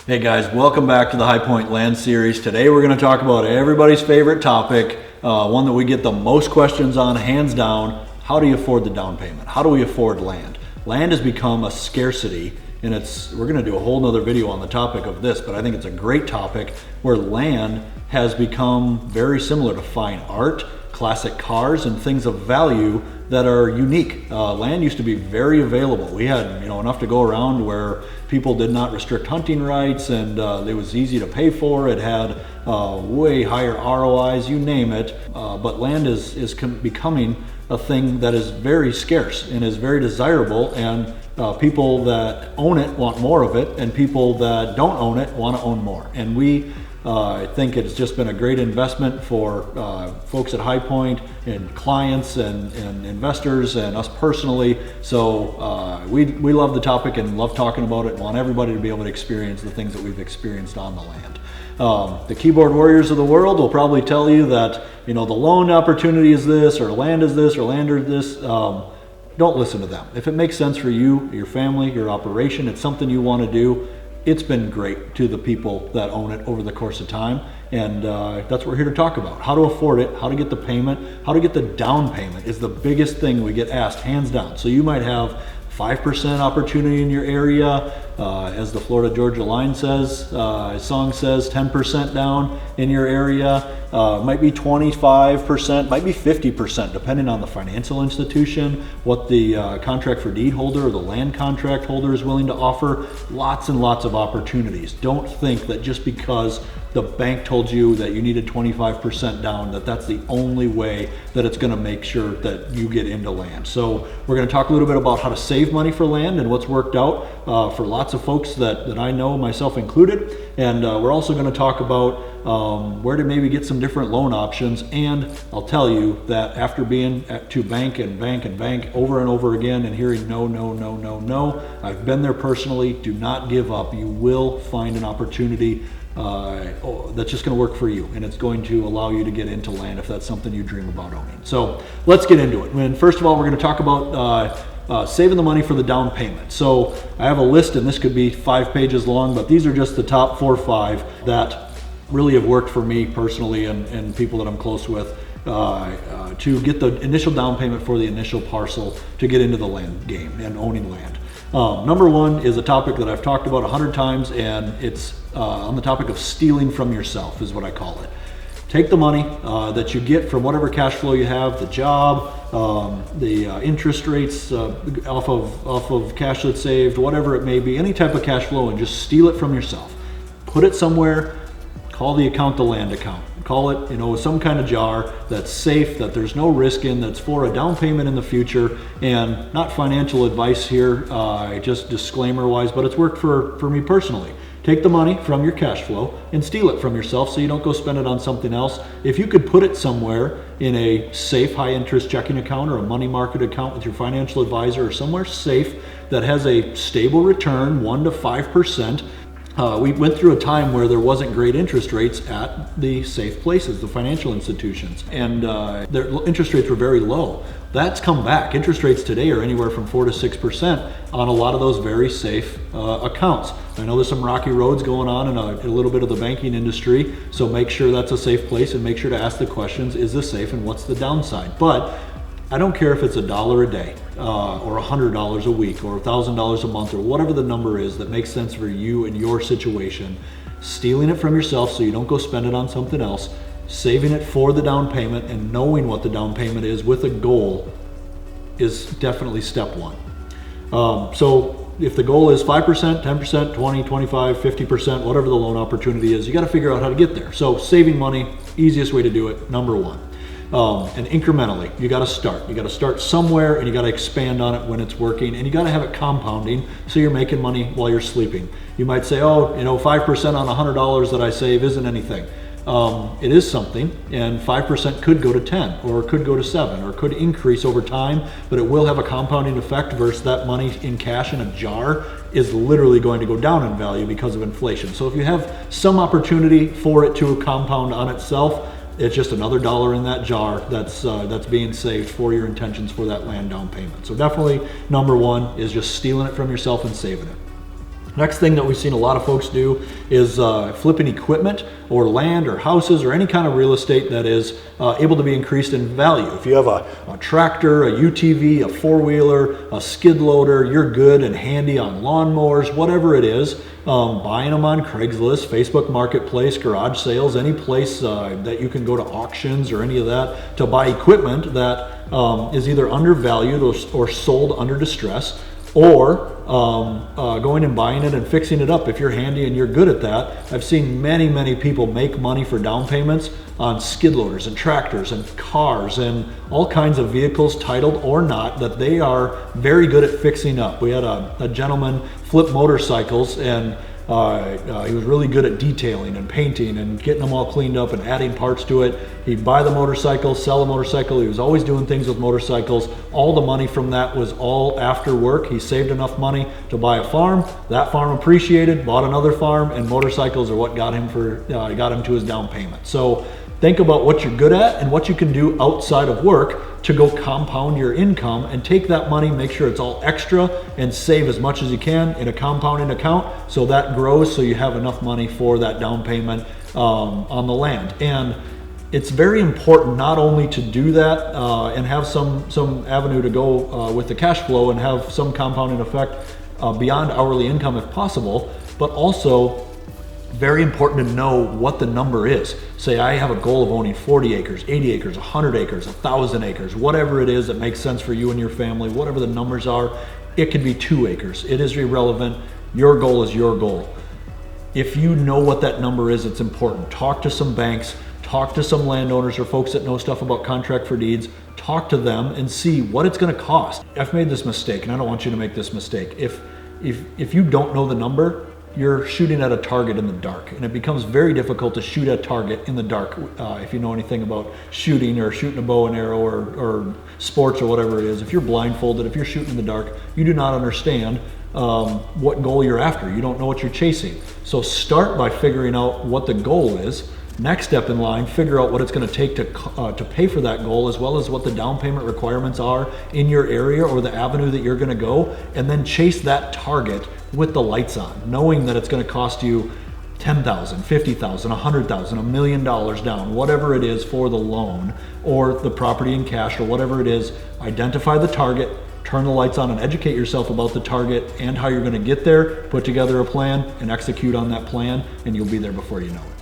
Hey guys, welcome back to the High Point Land Series. Today we're going to talk about everybody's favorite topic, one that we get the most questions on, hands down. How do you afford the down payment? How do we afford land? Land has become a scarcity, and we're going to do a whole nother video on the topic of this, but I think it's a great topic where land has become very similar to fine art, classic cars, and things of value that are unique. Land used to be very available. We had enough to go around where people did not restrict hunting rights, and it was easy to pay for. It had way higher ROIs, you name it. But land is becoming a thing that is very scarce and is very desirable, and people that own it want more of it, and people that don't own it want to own more. And I think it's just been a great investment for folks at High Point and clients and investors and us personally. So we love the topic and love talking about it and want everybody to be able to experience the things that we've experienced on the land. The keyboard warriors of the world will probably tell you that the loan opportunity is this, or land is this, or land is this. Don't listen to them. If it makes sense for you, your family, your operation, it's something you want to do, it's been great to the people that own it over the course of time, and that's what we're here to talk about. How to afford it, how to get the payment, how to get the down payment is the biggest thing we get asked, hands down. So you might have 5% opportunity in your area, as the Florida Georgia line says, song says 10% down in your area, might be 25%, might be 50%, depending on the financial institution, what the contract for deed holder or the land contract holder is willing to offer. Lots and lots of opportunities. Don't think that just because the bank told you that you needed 25% down, that's the only way that it's going to make sure that you get into land. So we're going to talk a little bit about how to save money for land and what's worked out for lots of folks that I know, myself included. And we're also going to talk about where to maybe get some different loan options. And I'll tell you that after being to bank over and over again and hearing no, I've been there personally. Do not give up. You will find an opportunity that's just going to work for you, and it's going to allow you to get into land if that's something you dream about owning. So let's get into it. And first of all, we're going to talk about saving the money for the down payment. So I have a list, and this could be 5 pages long, but these are just the top 4 or 5 that really have worked for me personally and people that I'm close with to get the initial down payment for the initial parcel to get into the land game and owning land. Number 1 is a topic that I've talked about 100 times, and it's on the topic of stealing from yourself is what I call it. Take the money that you get from whatever cash flow you have, the job, the interest rates off of cash that's saved, whatever it may be, any type of cash flow, and just steal it from yourself. Put it somewhere. Call the account the land account. Call it, some kind of jar that's safe, that there's no risk in, that's for a down payment in the future. And not financial advice here, just disclaimer wise, but it's worked for me personally. Take the money from your cash flow and steal it from yourself so you don't go spend it on something else. If you could put it somewhere in a safe high interest checking account or a money market account with your financial advisor, or somewhere safe that has a stable return, 1 to 5%. We went through a time where there wasn't great interest rates at the safe places, the financial institutions, and their interest rates were very low. That's come back. Interest rates today are anywhere from 4 to 6% on a lot of those very safe accounts. I know there's some rocky roads going on in a little bit of the banking industry, so make sure that's a safe place and make sure to ask the questions, is this safe and what's the downside? But I don't care if it's $1 a day or $100 a week or $1,000 a month or whatever the number is that makes sense for you and your situation. Stealing it from yourself so you don't go spend it on something else, saving it for the down payment, and knowing what the down payment is with a goal is definitely step 1. So if the goal is 5%, 10%, 20, 25, 50%, whatever the loan opportunity is, you got to figure out how to get there. So saving money, easiest way to do it, number 1. And incrementally, you got to start. You got to start somewhere, and you got to expand on it when it's working, and you got to have it compounding so you're making money while you're sleeping. You might say, 5% on $100 that I save isn't anything. It is something, and 5% could go to 10, or it could go to 7, or it could increase over time, but it will have a compounding effect versus that money in cash in a jar is literally going to go down in value because of inflation. So if you have some opportunity for it to compound on itself, it's just another dollar in that jar that's being saved for your intentions for that land down payment. So definitely number 1 is just stealing it from yourself and saving it. Next thing that we've seen a lot of folks do is flipping equipment or land or houses or any kind of real estate that is able to be increased in value. If you have a tractor, a UTV, a four-wheeler, a skid loader, you're good and handy on lawnmowers, whatever it is, buying them on Craigslist, Facebook Marketplace, garage sales, any place that you can go to auctions or any of that to buy equipment that is either undervalued or sold under distress, or going and buying it and fixing it up if you're handy and you're good at that. I've seen many people make money for down payments on skid loaders and tractors and cars and all kinds of vehicles, titled or not, that they are very good at fixing up. We had a gentleman flip motorcycles, and he was really good at detailing and painting and getting them all cleaned up and adding parts to it. He'd buy the motorcycle, sell the motorcycle. He was always doing things with motorcycles. All the money from that was all after work. He saved enough money to buy a farm. That farm appreciated, bought another farm, and motorcycles are what got him to his down payment. So think about what you're good at and what you can do outside of work to go compound your income, and take that money, make sure it's all extra, and save as much as you can in a compounding account so that grows, so you have enough money for that down payment on the land. And it's very important not only to do that and have some avenue to go with the cash flow and have some compounding effect beyond hourly income if possible, but also very important to know what the number is. Say I have a goal of owning 40 acres, 80 acres, 100 acres, 1,000 acres, whatever it is that makes sense for you and your family, whatever the numbers are. It could be 2 acres. It is irrelevant. Your goal is your goal. If you know what that number is, it's important. Talk to some banks, talk to some landowners or folks that know stuff about contract for deeds. Talk to them and see what it's going to cost. I've made this mistake, and I don't want you to make this mistake. If you don't know the number, you're shooting at a target in the dark, and it becomes very difficult to shoot at a target in the dark. If you know anything about shooting or shooting a bow and arrow or sports or whatever it is, if you're blindfolded, if you're shooting in the dark, you do not understand what goal you're after. You don't know what you're chasing. So start by figuring out what the goal is. Next step in line, figure out what it's going to take to pay for that goal, as well as what the down payment requirements are in your area or the avenue that you're going to go, and then chase that target with the lights on, knowing that it's going to cost you $10,000, $50,000, $100,000, $1 million down, whatever it is for the loan or the property in cash or whatever it is. Identify the target, turn the lights on, and educate yourself about the target and how you're going to get there. Put together a plan and execute on that plan, and you'll be there before you know it.